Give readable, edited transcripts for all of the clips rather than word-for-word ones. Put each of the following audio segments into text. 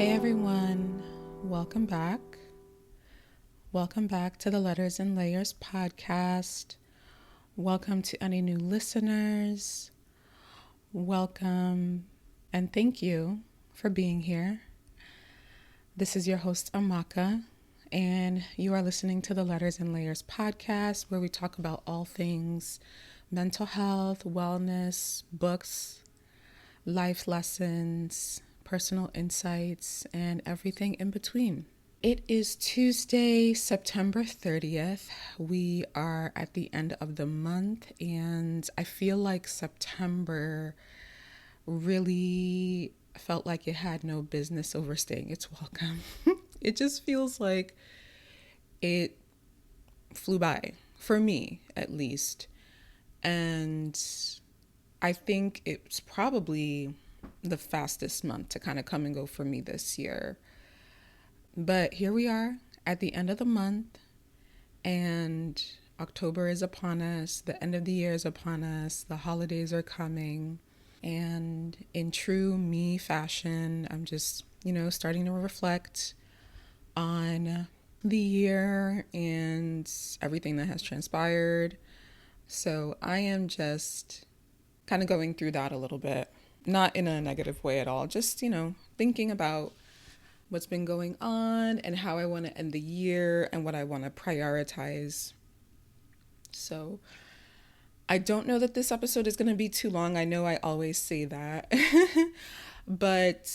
Hey everyone, welcome back. Welcome back to the Letters and Layers podcast. Welcome to any new listeners. Welcome and thank you for being here. This is your host, Amaka, and you are listening to the Letters and Layers podcast, where we talk about all things mental health, wellness, books, life lessons, personal insights, and everything in between. It is Tuesday, September 30th. We are at the end of the month, and I feel like September really felt like it had no business overstaying its welcome. It just feels like it flew by, for me at least. And I think it's probably the fastest month to kind of come and go for me this year. But here we are at the end of the month, and October is upon us, the end of the year is upon us, the holidays are coming, and in true me fashion, I'm just, starting to reflect on the year and everything that has transpired. So I am just kind of going through that a little bit, not in a negative way at all, just, thinking about what's been going on and how I want to end the year and what I want to prioritize. So I don't know that this episode is going to be too long. I know I always say that, but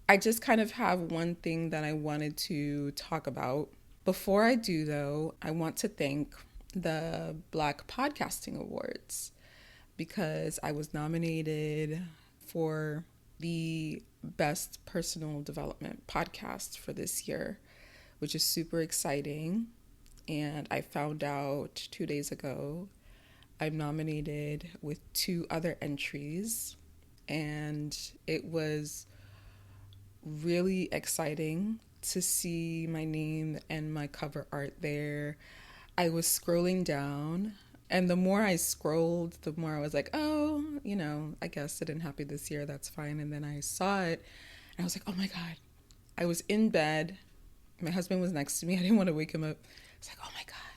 I just kind of have one thing that I wanted to talk about. Before I do, though, I want to thank the Black Podcasting Awards because I was nominated for the Best Personal Development Podcast for this year, which is super exciting. And I found out 2 days ago I'm nominated with 2 other entries, and it was really exciting to see my name and my cover art there. I was scrolling down, and the more I scrolled, the more I was like, oh, I guess it didn't happen this year. That's fine. And then I saw it, and I was like, oh my God. I was in bed. My husband was next to me. I didn't want to wake him up. I was like, oh my God.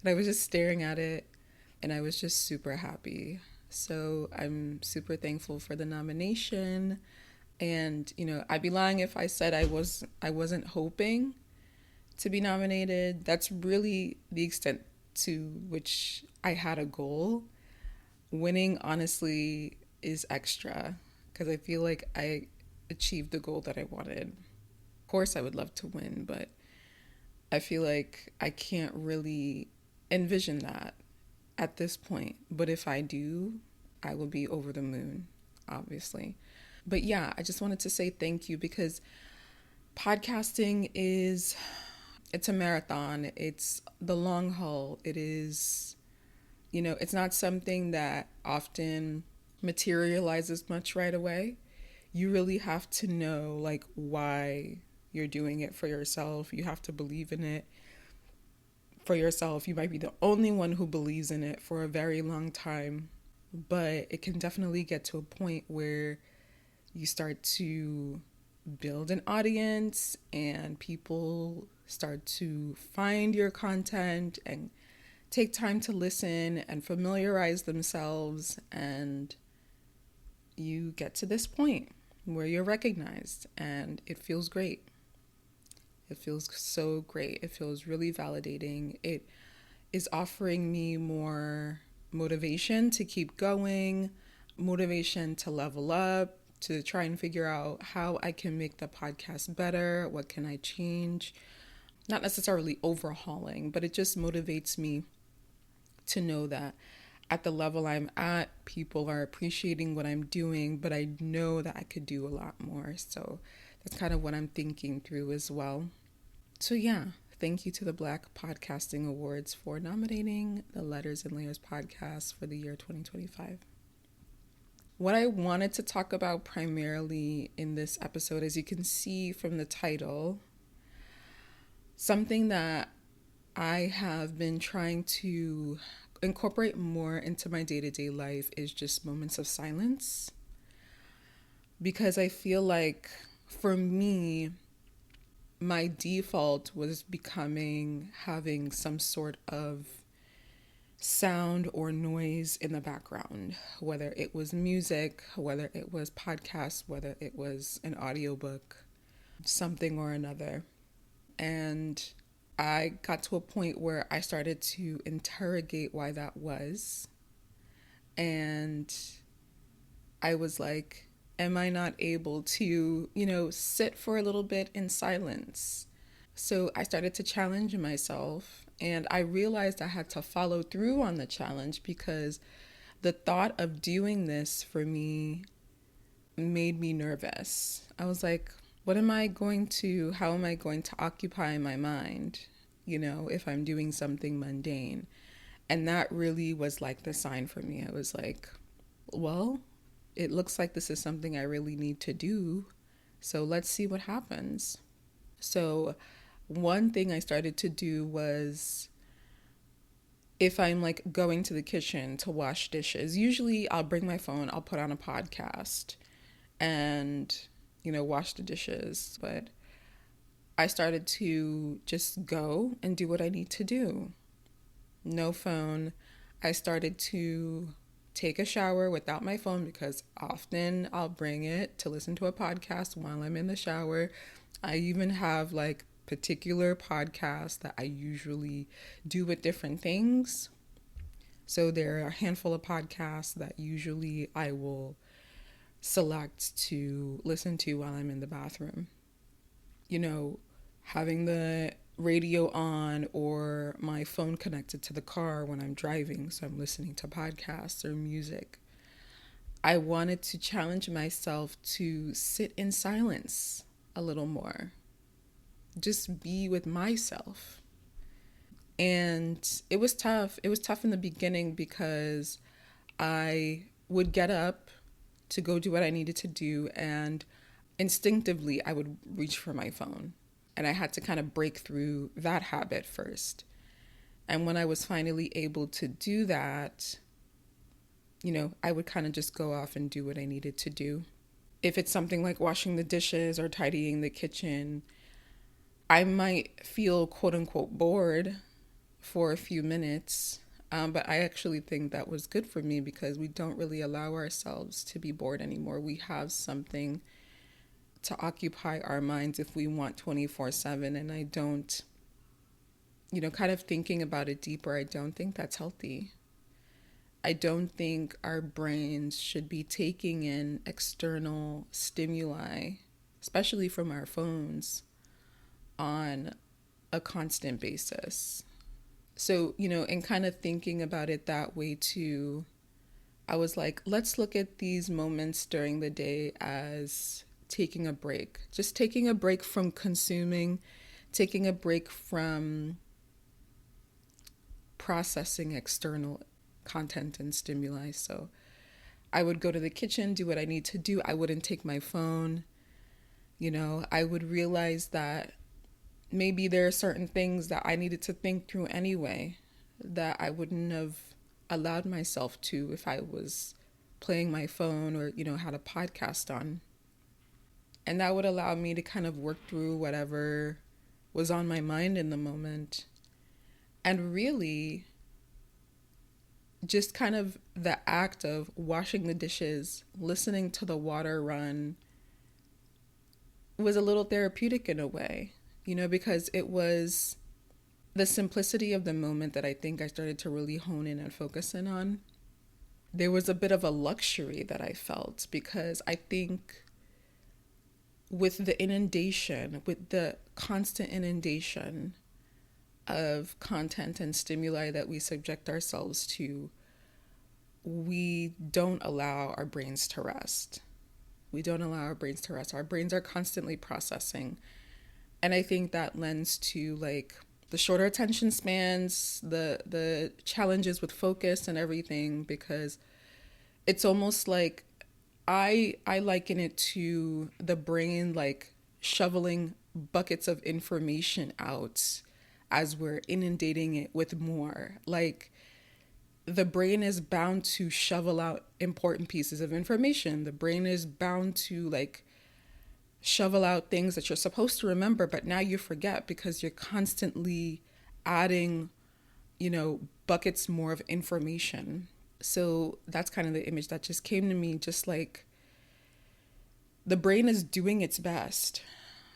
And I was just staring at it, and I was just super happy. So I'm super thankful for the nomination. And, I'd be lying if I said I wasn't hoping to be nominated. That's really the extent to which I had a goal. Winning, honestly, is extra because I feel like I achieved the goal that I wanted. Of course, I would love to win, but I feel like I can't really envision that at this point. But if I do, I will be over the moon, obviously. But yeah, I just wanted to say thank you because podcasting it's a marathon. It's the long haul. It is, it's not something that often materializes much right away. You really have to know why you're doing it for yourself. You have to believe in it for yourself. You might be the only one who believes in it for a very long time, but it can definitely get to a point where you start to build an audience and people start to find your content and take time to listen and familiarize themselves, and you get to this point where you're recognized, and it feels great. It feels so great. It feels really validating. It is offering me more motivation to keep going, motivation to level up, to try and figure out how I can make the podcast better, what can I change. Not necessarily overhauling, but it just motivates me to know that at the level I'm at, people are appreciating what I'm doing, but I know that I could do a lot more. So that's kind of what I'm thinking through as well. So yeah, thank you to the Black Podcasting Awards for nominating the Letters and Layers podcast for the year 2025. What I wanted to talk about primarily in this episode, as you can see from the title, something that I have been trying to incorporate more into my day-to-day life is just moments of silence. Because I feel like for me, my default was having some sort of sound or noise in the background, whether it was music, whether it was podcasts, whether it was an audiobook, something or another. And I got to a point where I started to interrogate why that was. And I was like, am I not able to, sit for a little bit in silence? So I started to challenge myself, and I realized I had to follow through on the challenge because the thought of doing this for me made me nervous. I was like, how am I going to occupy my mind, if I'm doing something mundane? And that really was like the sign for me. I was like, well, it looks like this is something I really need to do. So let's see what happens. So one thing I started to do was, if I'm like going to the kitchen to wash dishes, usually I'll bring my phone, I'll put on a podcast and, wash the dishes. But I started to just go and do what I need to do. No phone. I started to take a shower without my phone because often I'll bring it to listen to a podcast while I'm in the shower. I even have like particular podcasts that I usually do with different things. So there are a handful of podcasts that usually I will select to listen to while I'm in the bathroom. Having the radio on or my phone connected to the car when I'm driving, so I'm listening to podcasts or music. I wanted to challenge myself to sit in silence a little more, just be with myself. And it was tough. It was tough in the beginning because I would get up to go do what I needed to do, and instinctively I would reach for my phone. And I had to kind of break through that habit first. And when I was finally able to do that, I would kind of just go off and do what I needed to do. If it's something like washing the dishes or tidying the kitchen, I might feel quote unquote bored for a few minutes. But I actually think that was good for me because we don't really allow ourselves to be bored anymore. We have something to occupy our minds if we want 24/7. And I don't, kind of thinking about it deeper, I don't think that's healthy. I don't think our brains should be taking in external stimuli, especially from our phones, on a constant basis. So, and kind of thinking about it that way too, I was like, let's look at these moments during the day as taking a break. Just taking a break from consuming, taking a break from processing external content and stimuli. So I would go to the kitchen, do what I need to do. I wouldn't take my phone. I would realize that maybe there are certain things that I needed to think through anyway that I wouldn't have allowed myself to if I was playing my phone or, had a podcast on. And that would allow me to kind of work through whatever was on my mind in the moment. And really, just kind of the act of washing the dishes, listening to the water run was a little therapeutic in a way, because it was the simplicity of the moment that I think I started to really hone in and focus in on. There was a bit of a luxury that I felt because I think with the constant inundation of content and stimuli that we subject ourselves to, we don't allow our brains to rest. Our brains are constantly processing. And I think that lends to like the shorter attention spans, the challenges with focus and everything, because it's almost like I liken it to the brain like shoveling buckets of information out as we're inundating it with more. Like the brain is bound to shovel out important pieces of information. The brain is bound to like shovel out things that you're supposed to remember, but now you forget because you're constantly adding, buckets more of information. So that's kind of the image that just came to me, just like the brain is doing its best.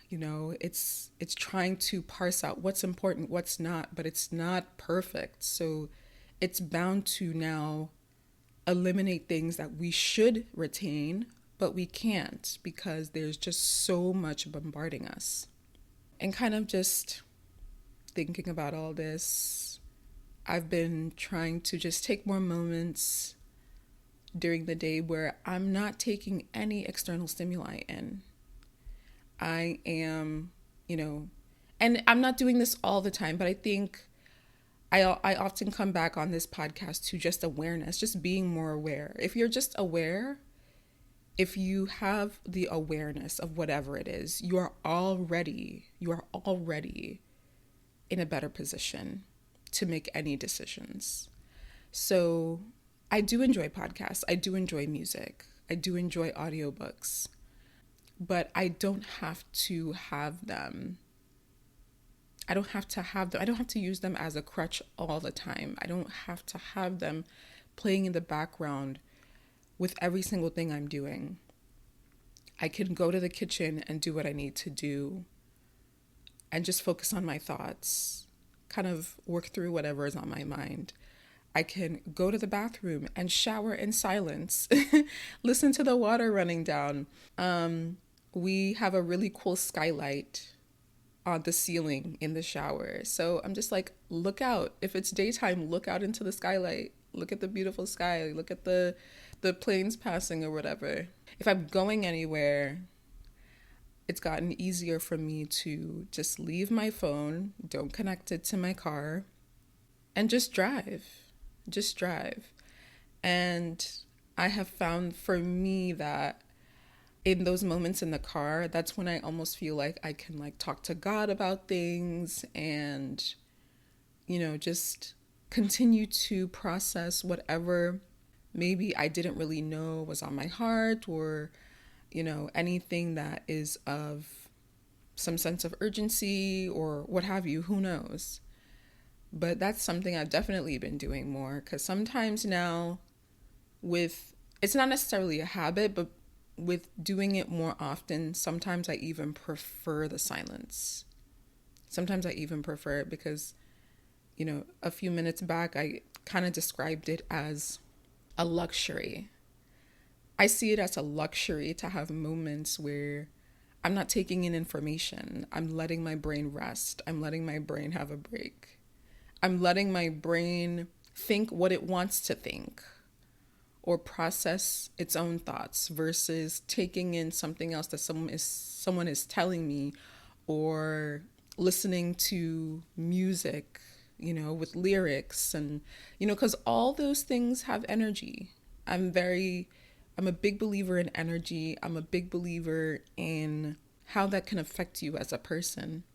It's trying to parse out what's important, what's not, but it's not perfect. So it's bound to now eliminate things that we should retain, but we can't because there's just so much bombarding us. And kind of just thinking about all this, I've been trying to just take more moments during the day where I'm not taking any external stimuli in. I am, and I'm not doing this all the time, but I think I often come back on this podcast to just awareness, just being more aware. If you're just aware, if you have the awareness of whatever it is, you are already in a better position to make any decisions. So I do enjoy podcasts. I do enjoy music. I do enjoy audiobooks, but I don't have to have them. I don't have to have them. I don't have to use them as a crutch all the time. I don't have to have them playing in the background with every single thing I'm doing. I can go to the kitchen and do what I need to do and just focus on my thoughts, kind of work through whatever is on my mind. I can go to the bathroom and shower in silence, listen to the water running down. We have a really cool skylight on the ceiling in the shower. So I'm just like, look out. If it's daytime, look out into the skylight. Look at the beautiful sky. Look at the planes passing or whatever. If I'm going anywhere, it's gotten easier for me to just leave my phone, don't connect it to my car, and just drive. Just drive. And I have found for me that in those moments in the car, that's when I almost feel like I can like talk to God about things and, just continue to process whatever maybe I didn't really know was on my heart or, anything that is of some sense of urgency or what have you, who knows. But that's something I've definitely been doing more because sometimes now it's not necessarily a habit, but with doing it more often, sometimes I even prefer the silence. Sometimes I even prefer it because, a few minutes back, I kind of described it as a luxury. I see it as a luxury to have moments where I'm not taking in information. I'm letting my brain rest. I'm letting my brain have a break. I'm letting my brain think what it wants to think or process its own thoughts versus taking in something else that someone is telling me or listening to music, with lyrics and, because all those things have energy. I'm a big believer in energy. I'm a big believer in how that can affect you as a person.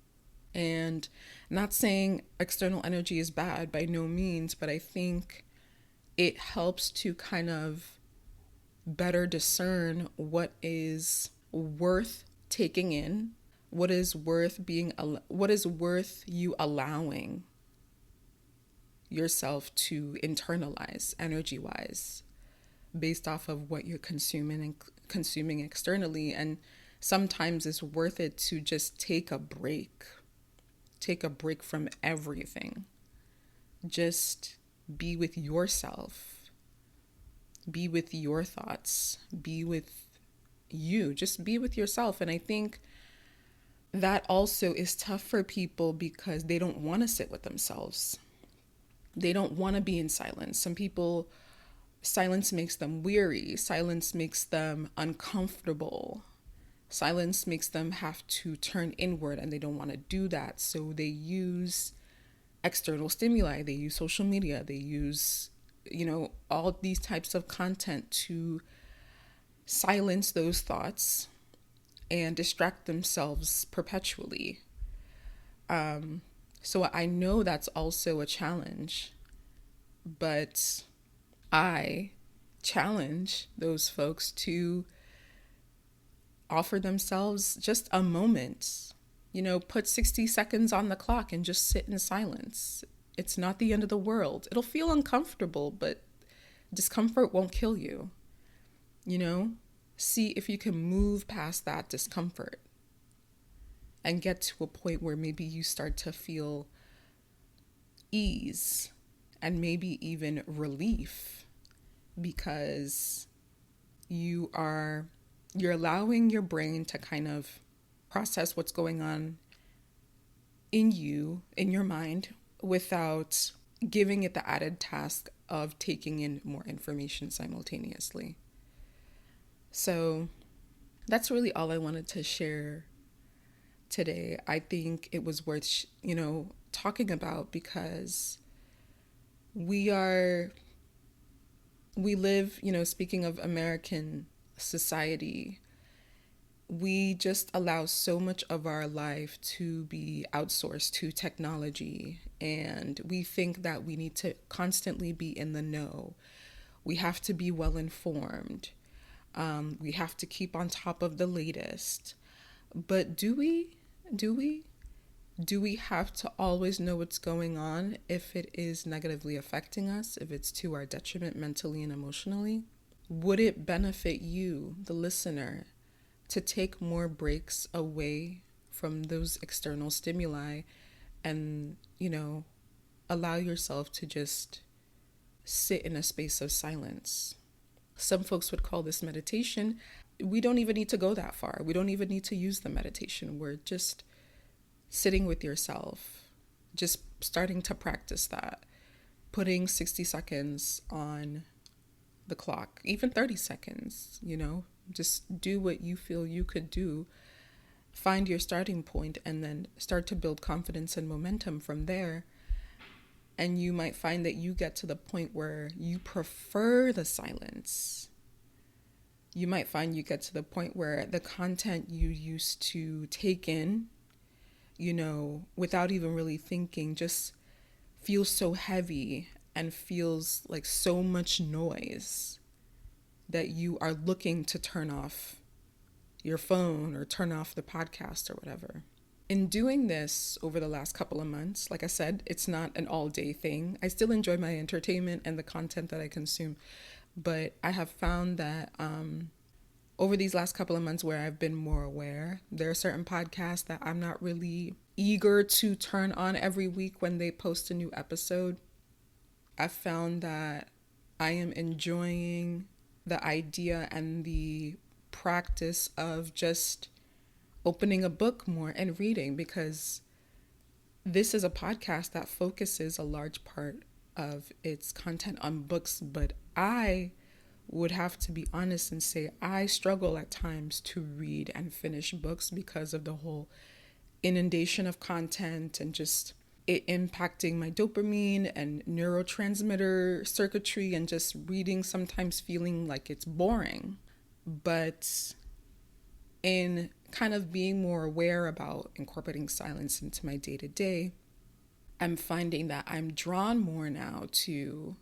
And not saying external energy is bad by no means, but I think it helps to kind of better discern what is worth taking in, what is worth you allowing yourself to internalize energy wise based off of what you're consuming externally. And sometimes it's worth it to just take a break from everything. Just be with yourself, be with your thoughts, be with you, just be with yourself. And I think that also is tough for people because they don't want to sit with themselves. They don't want to be in silence. Some people, silence makes them weary. Silence makes them uncomfortable. Silence makes them have to turn inward and they don't want to do that. So they use external stimuli. They use social media. They use, all these types of content to silence those thoughts and distract themselves perpetually. So I know that's also a challenge, but I challenge those folks to offer themselves just a moment. Put 60 seconds on the clock and just sit in silence. It's not the end of the world. It'll feel uncomfortable, but discomfort won't kill you. See if you can move past that discomfort and get to a point where maybe you start to feel ease and maybe even relief, because you're allowing your brain to kind of process what's going on in your mind, without giving it the added task of taking in more information simultaneously. So that's really all I wanted to share today. I think it was worth, talking about, because we live, speaking of American society, we just allow so much of our life to be outsourced to technology, and we think that we need to constantly be in the know. We have to be well informed. We have to keep on top of the latest. But do we? Do we have to always know what's going on if it is negatively affecting us, if it's to our detriment mentally and emotionally? Would it benefit you, the listener, to take more breaks away from those external stimuli and, allow yourself to just sit in a space of silence? Some folks would call this meditation. We don't even need to go that far. We don't even need to use the meditation. We're just sitting with yourself, just starting to practice that, putting 60 seconds on the clock, even 30 seconds, just do what you feel you could do. Find your starting point and then start to build confidence and momentum from there. And you might find that you get to the point where you prefer the silence. You might find you get to the point where the content you used to take in, without even really thinking, just feels so heavy and feels like so much noise that you are looking to turn off your phone or turn off the podcast or whatever. In doing this over the last couple of months, like I said, it's not an all-day thing. I still enjoy my entertainment and the content that I consume, but I have found that over these last couple of months where I've been more aware, there are certain podcasts that I'm not really eager to turn on every week when they post a new episode. I've found that I am enjoying the idea and the practice of just opening a book more and reading, because this is a podcast that focuses a large part of its content on books, but I would have to be honest and say I struggle at times to read and finish books because of the whole inundation of content and just it impacting my dopamine and neurotransmitter circuitry, and just reading sometimes feeling like it's boring. But in kind of being more aware about incorporating silence into my day-to-day, I'm finding that I'm drawn more now to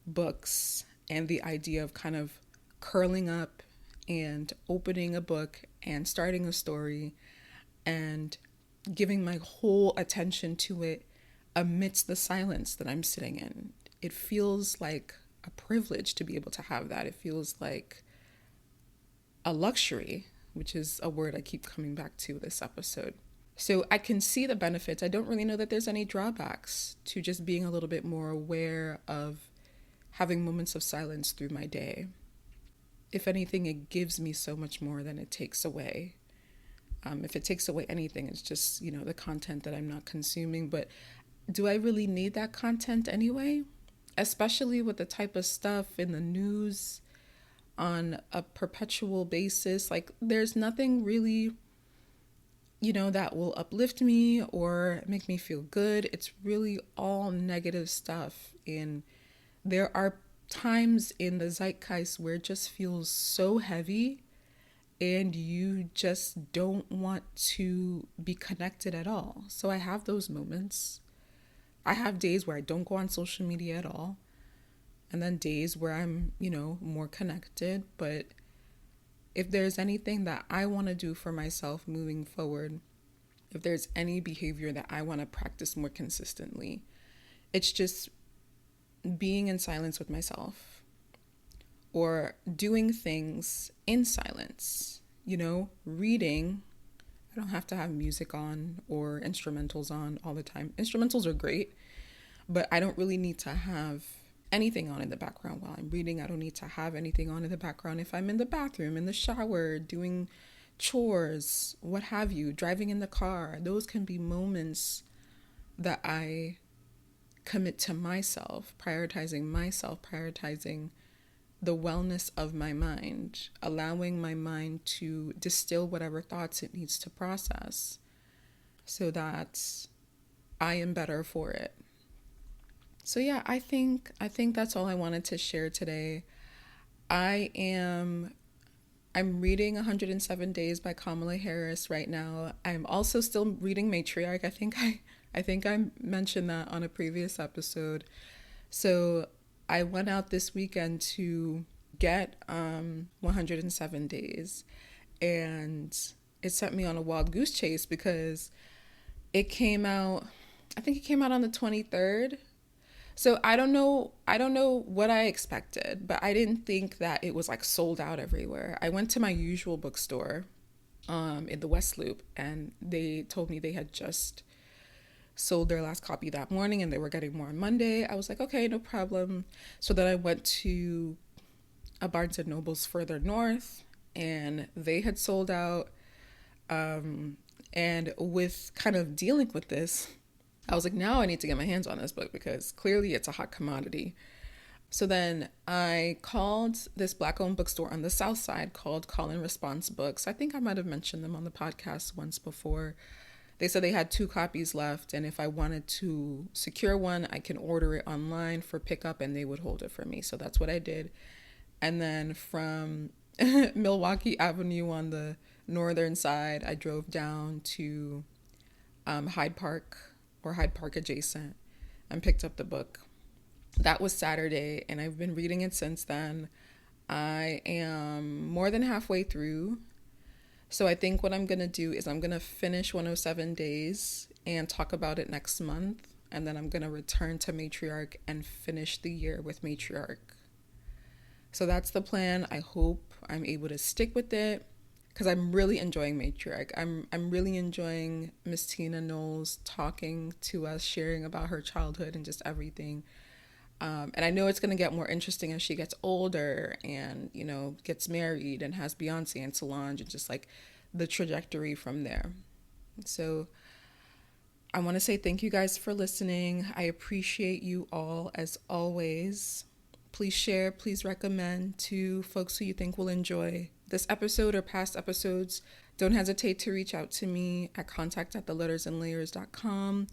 books and the idea of kind of curling up and opening a book and starting a story and giving my whole attention to it amidst the silence that I'm sitting in. It feels like a privilege to be able to have that. It feels like a luxury, which is a word I keep coming back to this episode. So I can see the benefits. I don't really know that there's any drawbacks to just being a little bit more aware of having moments of silence through my day. If anything, it gives me so much more than it takes away. If it takes away anything, it's just, the content that I'm not consuming. But do I really need that content anyway? Especially with the type of stuff in the news on a perpetual basis. Like, there's nothing really, that will uplift me or make me feel good. It's really all negative stuff. And there are times in the zeitgeist where it just feels so heavy and you just don't want to be connected at all. So I have those moments. I have days where I don't go on social media at all. And then days where I'm, more connected. But if there's anything that I want to do for myself moving forward, if there's any behavior that I want to practice more consistently, it's just being in silence with myself or doing things in silence, reading. I don't have to have music on or instrumentals on all the time. Instrumentals are great, but I don't really need to have anything on in the background while I'm reading. I don't need to have anything on in the background if I'm in the bathroom, in the shower, doing chores, what have you, driving in the car. Those can be moments that I commit to myself, prioritizing the wellness of my mind, allowing my mind to distill whatever thoughts it needs to process so that I am better for it. So yeah, I think that's all I wanted to share today. I'm reading 107 Days by Kamala Harris right now. I'm also still reading Matriarch. I think I mentioned that on a previous episode. So I went out this weekend to get 107 Days, and it sent me on a wild goose chase because I think it came out on the 23rd. So I don't know what I expected, but I didn't think that it was like sold out everywhere. I went to my usual bookstore in the West Loop, and they told me they had just sold their last copy that morning and they were getting more on Monday. I was like, okay, no problem. So then I went to a Barnes and Noble's further north, and they had sold out. And with kind of dealing with this, I was like, now I need to get my hands on this book because clearly it's a hot commodity. So then I called this Black-owned bookstore on the South Side called Call and Response Books. I think I might have mentioned them on the podcast once before. They said they had 2 copies left, and if I wanted to secure one, I can order it online for pickup and they would hold it for me. So that's what I did. And then from Milwaukee Avenue on the northern side, I drove down to Hyde Park or Hyde Park adjacent and picked up the book. That was Saturday, and I've been reading it since then. I am more than halfway through. So I think what I'm going to do is I'm going to finish 107 Days and talk about it next month. And then I'm going to return to Matriarch and finish the year with Matriarch. So that's the plan. I hope I'm able to stick with it because I'm really enjoying Matriarch. I'm really enjoying Miss Tina Knowles talking to us, sharing about her childhood and just everything. And I know it's going to get more interesting as she gets older and, gets married and has Beyonce and Solange and just like the trajectory from there. So I want to say thank you guys for listening. I appreciate you all as always. Please share, please recommend to folks who you think will enjoy this episode or past episodes. Don't hesitate to reach out to me at contact@thelettersandlayers.com.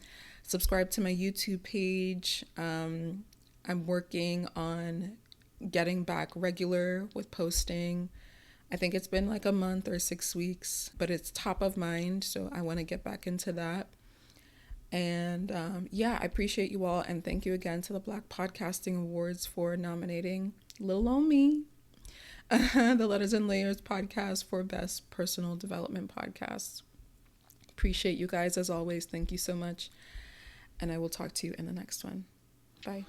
Subscribe to my YouTube page. I'm working on getting back regular with posting. I think it's been like a month or 6 weeks, but it's top of mind. So I want to get back into that. And I appreciate you all. And thank you again to the Black Podcasting Awards for nominating Lil On Me, the Letters and Layers podcast for Best Personal Development Podcast. Appreciate you guys as always. Thank you so much. And I will talk to you in the next one. Bye.